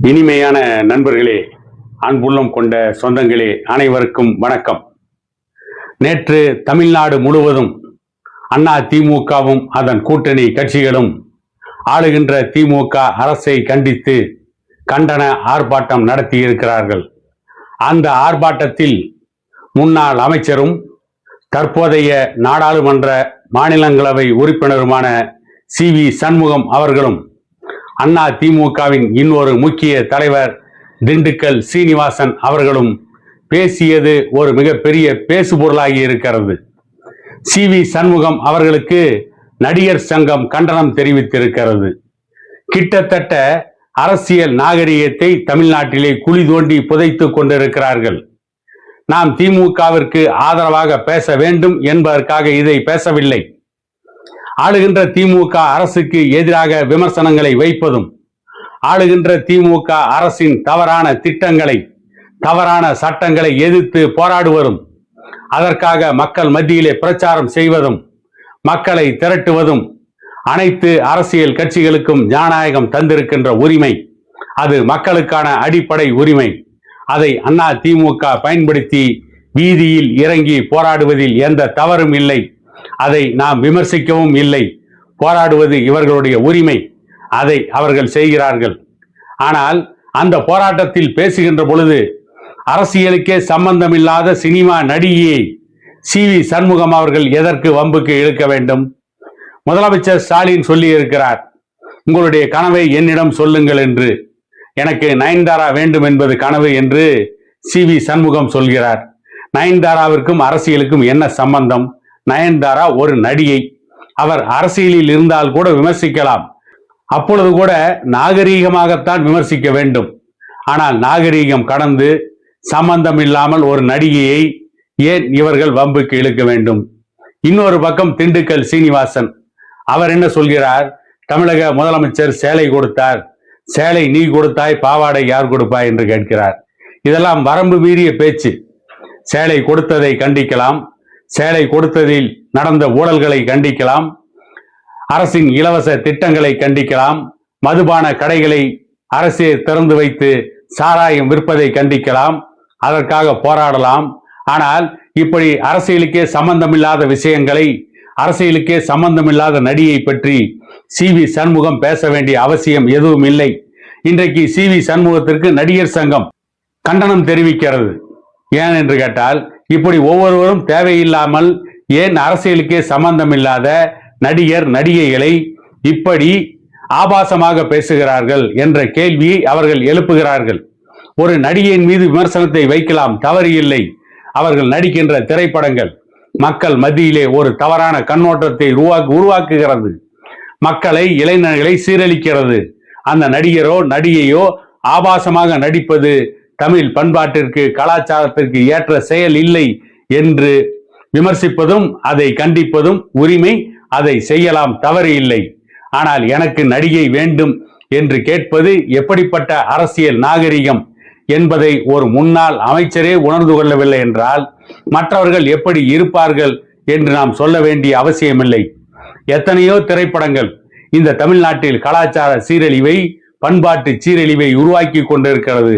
இனிமையான நண்பர்களே, அன்புள்ளம் கொண்ட சொந்தங்களே, அனைவருக்கும் வணக்கம். நேற்று தமிழ்நாடு முழுவதும் அண்ணா திமுகவும் அதன் கூட்டணி கட்சிகளும் ஆளுகின்ற திமுக அரசை கண்டித்து கண்டன ஆர்ப்பாட்டம் நடத்தியிருக்கிறார்கள். அந்த ஆர்ப்பாட்டத்தில் முன்னாள் அமைச்சரும் தற்போதைய நாடாளுமன்ற மாநிலங்களவை உறுப்பினருமான சி.வி. சண்முகம் அவர்களும் அண்ணா திமுகவின் இன்னொரு முக்கிய தலைவர் திண்டுக்கல் சீனிவாசன் அவர்களும் பேசியது ஒரு மிகப்பெரிய பேசுபொருளாகி இருக்கிறது. சி.வி. சண்முகம் அவர்களுக்கு நடிகர் சங்கம் கண்டனம் தெரிவித்திருக்கிறது. கிட்டத்தட்ட அரசியல் நாகரிகத்தை தமிழ்நாட்டிலே குழி தோண்டி புதைத்துக் கொண்டிருக்கிறார்கள். நாம் திமுகவிற்கு ஆதரவாக பேச வேண்டும் என்பதற்காக இதை பேசவில்லை. ஆளுகின்ற திமுக அரசுக்கு எதிராக விமர்சனங்களை வைப்பதும், ஆளுகின்ற திமுக அரசின் தவறான திட்டங்களை, தவறான சட்டங்களை எதிர்த்து போராடுவதும், அதற்காக மக்கள் மத்தியிலே பிரச்சாரம் செய்வதும், மக்களை திரட்டுவதும் அனைத்து அரசியல் கட்சிகளுக்கும் ஜனநாயகம் தந்திருக்கின்ற உரிமை. அது மக்களுக்கான அடிப்படை உரிமை. அதை அண்ணா திமுக பயன்படுத்தி வீதியில் இறங்கி போராடுவதில் எந்த தவறும் இல்லை. அதை நாம் விமர்சிக்கவும் இல்லை. போராடுவது இவர்களுடைய உரிமை. அதை அவர்கள் செய்கிறார்கள். ஆனால் அந்த போராட்டத்தில் பேசுகின்ற பொழுது அரசியலுக்கே சம்பந்தமில்லாத சினிமா நடிகையை சி.வி. சண்முகம் அவர்கள் எதற்கு வம்புக்கு இழுக்க வேண்டும்? முதலமைச்சர் ஸ்டாலின் சொல்லி இருக்கிறார், உங்களுடைய கனவை என்னிடம் சொல்லுங்கள் என்று. எனக்கு நயன்தாரா வேண்டும் என்பது கனவு என்று சி.வி. சண்முகம் சொல்கிறார். நயன்தாராவிற்கும் அரசியலுக்கும் என்ன சம்பந்தம்? நயன்தாரா ஒரு நடிகை. அவர் அரசியலில் இருந்தால் கூட விமர்சிக்கலாம். அப்பொழுது கூட நாகரீகமாகத்தான் விமர்சிக்க வேண்டும். ஆனால் நாகரீகம் கடந்து சம்பந்தம் இல்லாமல் ஒரு நடிகையை ஏன் இவர்கள் வம்புக்கு இழுக்க வேண்டும்? இன்னொரு பக்கம் திண்டுக்கல் சீனிவாசன் அவர் என்ன சொல்கிறார்? தமிழக முதலமைச்சர் சேலை கொடுத்தார், சேலை நீ கொடுத்தாய், பாவாடை யார் கொடுப்பாய் என்று கேட்கிறார். இதெல்லாம் வரம்பு மீறிய பேச்சு. சேலை கொடுத்ததை கண்டிக்கலாம், சேலை கொடுத்ததில் நடந்த ஊழல்களை கண்டிக்கலாம், அரசின் இலவச திட்டங்களை கண்டிக்கலாம், மதுபான கடைகளை அரசே திறந்து வைத்து சாராயம் விற்பதை கண்டிக்கலாம், அதற்காக போராடலாம். ஆனால் இப்படி அரசியலுக்கே சம்பந்தமில்லாத விஷயங்களை, அரசியலுக்கே சம்பந்தமில்லாத நடிகை பற்றி சி.வி. சண்முகம் பேச வேண்டிய அவசியம் எதுவும் இல்லை. இன்றைக்கு சி.வி. சண்முகத்திற்கு நடிகர் சங்கம் கண்டனம் தெரிவிக்கிறது. ஏன் என்று கேட்டால், இப்படி ஒவ்வொருவரும் தேவையில்லாமல் ஏன் அரசியலுக்கே சம்பந்தம் இல்லாத நடிகர் நடிகைகளை இப்படி ஆபாசமாக பேசுகிறார்கள் என்ற கேள்வியை அவர்கள் எழுப்புகிறார்கள். ஒரு நடிகையின் மீது விமர்சனத்தை வைக்கலாம், தவறு இல்லை. அவர்கள் நடிக்கின்ற திரைப்படங்கள் மக்கள் மத்தியிலே ஒரு தவறான கண்ணோட்டத்தை உருவாக்குகிறது. மக்களை, இளைஞர்களை சீரழிக்கிறது. அந்த நடிகரோ நடிகையோ ஆபாசமாக நடிப்பது தமிழ் பண்பாட்டிற்கு, கலாச்சாரத்திற்கு ஏற்ற செயல் இல்லை என்று விமர்சிப்பதும், அதை கண்டிப்பதும் உரிமை. அதை செய்யலாம், தவறு இல்லை. ஆனால் எனக்கு நடிகை வேண்டும் என்று கேட்பது எப்படிப்பட்ட அரசியல் நாகரிகம் என்பதை ஒரு முன்னாள் அமைச்சரே உணர்ந்து கொள்ளவில்லை என்றால் மற்றவர்கள் எப்படி இருப்பார்கள் என்று நாம் சொல்ல வேண்டிய அவசியமில்லை. எத்தனையோ திரைப்படங்கள் இந்த தமிழ்நாட்டில் கலாச்சார சீரழிவை, பண்பாட்டு சீரழிவை உருவாக்கி கொண்டிருக்கிறது.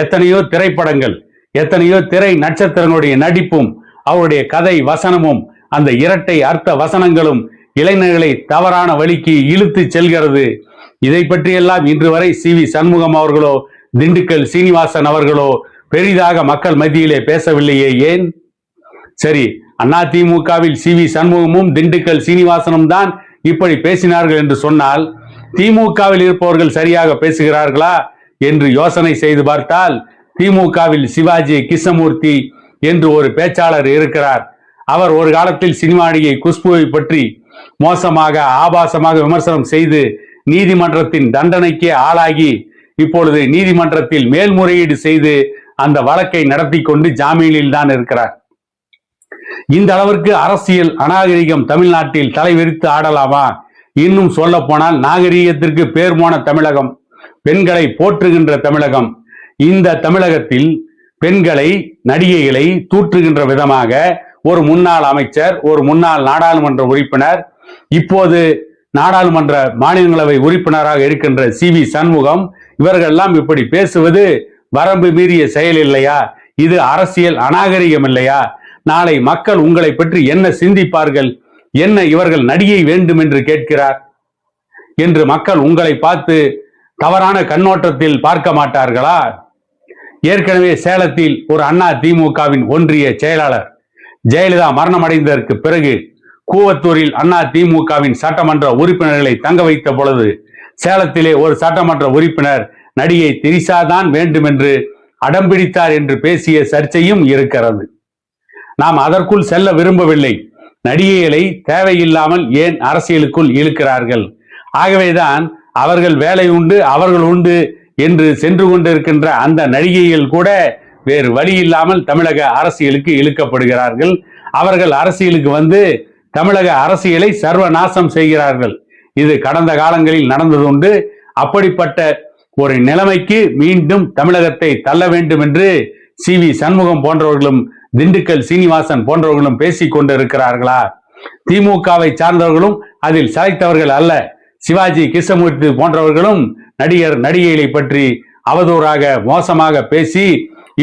எத்தனையோ திரைப்படங்கள், எத்தனையோ திரை நட்சத்திரங்களுடைய நடிப்பும், அவருடைய கதை வசனமும், அந்த இரட்டை அர்த்த வசனங்களும் இளைஞர்களை தவறான வழிக்கு இழுத்து செல்கிறது. இதை பற்றியெல்லாம் இன்று வரை சி.வி. சண்முகம் அவர்களோ திண்டுக்கல் சீனிவாசன் அவர்களோ பெரிதாக மக்கள் மத்தியிலே பேசவில்லையே, ஏன்? சரி, அதிமுகவில் சி.வி. சண்முகமும் திண்டுக்கல் சீனிவாசனும் தான் இப்படி பேசினார்கள் என்று சொன்னால், திமுகவில் இருப்பவர்கள் சரியாக பேசுகிறார்களா என்று யோசனை செய்து பார்த்தால், திமுகவில் சிவாஜி கிருஷ்ணமூர்த்தி என்று ஒரு பேச்சாளர் இருக்கிறார். அவர் ஒரு காலத்தில் சினிமா நடிகை குஷ்புவை பற்றி மோசமாக, ஆபாசமாக விமர்சனம் செய்து நீதிமன்றத்தின் தண்டனைக்கே ஆளாகி இப்பொழுது நீதிமன்றத்தில் மேல்முறையீடு செய்து அந்த வழக்கை நடத்தி கொண்டு ஜாமீனில் தான் இருக்கிறார். இந்த அளவிற்கு அரசியல் அநாகரிகம் தமிழ்நாட்டில் தலைவிரித்து ஆடலாமா? இன்னும் சொல்ல போனால், நாகரீகத்திற்கு பேர் போன தமிழகம், பெண்களை போற்றுகின்ற தமிழகம். இந்த தமிழகத்தில் பெண்களை, நடிகைகளை தூற்றுகின்ற விதமாக ஒரு முன்னாள் அமைச்சர், ஒரு முன்னாள் நாடாளுமன்ற உறுப்பினர், இப்போது நாடாளுமன்ற மாநிலங்களவை உறுப்பினராக இருக்கின்ற சி.வி. சண்முகம் இவர்கள் எல்லாம் இப்படி பேசுவது வரம்பு மீறிய செயல் இல்லையா? இது அரசியல் அநாகரிகம் இல்லையா? நாளை மக்கள் உங்களை பற்றி என்ன சிந்திப்பார்கள்? என்ன இவர்கள் நடிகை வேண்டும் என்று கேட்கிறார் என்று மக்கள் உங்களை பார்த்து தவறான கண்ணோட்டத்தில் பார்க்க மாட்டார்களா? ஏற்கனவே சேலத்தில் ஒரு அதிமுகவின் ஒன்றிய செயலாளர் ஜெயலலிதா மரணமடைந்ததற்கு பிறகு கூவத்தூரில் அதிமுகவின் சட்டமன்ற உறுப்பினர்களை தங்க வைத்த பொழுது சேலத்திலே ஒரு சட்டமன்ற உறுப்பினர் நடிகை திரிஷா தான் வேண்டும் என்று அடம்பிடித்தார் என்று பேசிய சர்ச்சையும் இருக்கிறது. நாம் அதற்குள் செல்ல விரும்பவில்லை. நடிகைகளை தேவையில்லாமல் ஏன் அரசியலுக்குள் இழுக்கிறார்கள்? ஆகவேதான் அவர்கள் வேலை உண்டு அவர்கள் உண்டு என்று சென்று கொண்டிருக்கின்ற அந்த நடிகைகள் கூட வேறு வழி இல்லாமல் தமிழக அரசியலுக்கு இழுக்கப்படுகிறார்கள். அவர்கள் அரசியலுக்கு வந்து தமிழக அரசியலை சர்வநாசம் செய்கிறார்கள். இது கடந்த காலங்களில் நடந்ததுண்டு. அப்படிப்பட்ட ஒரு நிலைமைக்கு மீண்டும் தமிழகத்தை தள்ள வேண்டும் என்று சி.வி. சண்முகம் போன்றவர்களும் திண்டுக்கல் சீனிவாசன் போன்றவர்களும் பேசிக் கொண்டிருக்கிறார்களா? திமுகவை சார்ந்தவர்களும் அதில் சளைத்தவர்கள் அல்ல. சிவாஜி கிருஷ்ணமூர்த்தி போன்றவர்களும் நடிகர் நடிகைகளை பற்றி அவதூறாக மோசமாக பேசி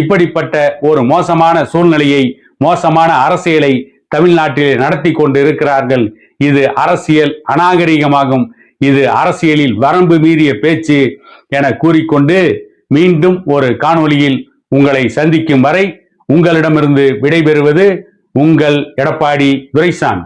இப்படிப்பட்ட ஒரு மோசமான சூழ்நிலையை மோசமான அரசியலை தமிழ்நாட்டில் நடத்தி கொண்டு இருக்கிறார்கள். இது அரசியல் அநாகரிகமாகும். இது அரசியலில் வரம்பு மீறிய பேச்சு என கூறிக்கொண்டு மீண்டும் ஒரு காணொளியில் உங்களை சந்திக்கும் வரை உங்களிடமிருந்து விடைபெறுவது உங்கள் எடப்பாடி துரைசாமி.